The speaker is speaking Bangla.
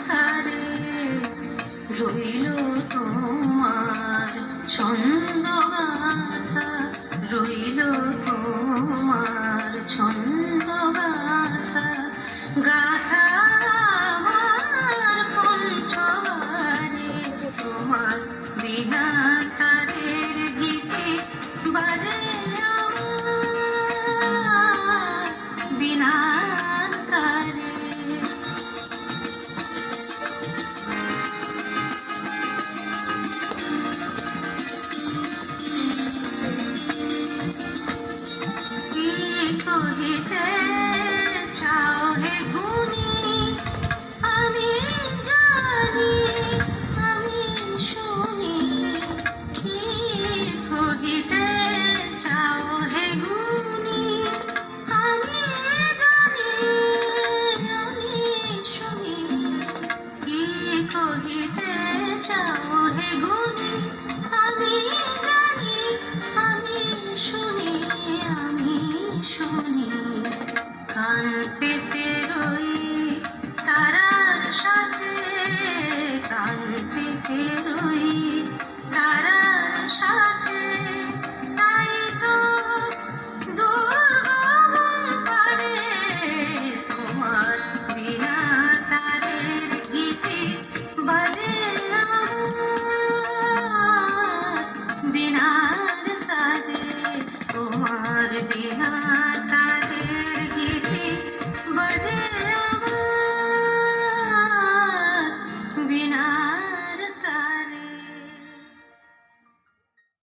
তারে রইল তোমার ছন্দ গাথা, রইল তোমার ছন্দ গাথা, গাথা আমার কণ্ঠরে তোমার বিনা তারের গীতে বাজে আমার বিনা তারে। কহিতে চাও হে গুণী আমি জানি আমি শুনি, কি কহিতে চাও হে গুণী আমি জানি আমি শুনি, কি কহিতে চাও হে গুণী আমি জানি আমি শুনি, আমি শুনি। কান পেতে রই তারার সাথে, কান পেতে রই তারার সাথে, তাই তো দুর্গম পারে তোমার বিনা তারের গীতে বাজে আমার বিনা তারে তোমার বিনা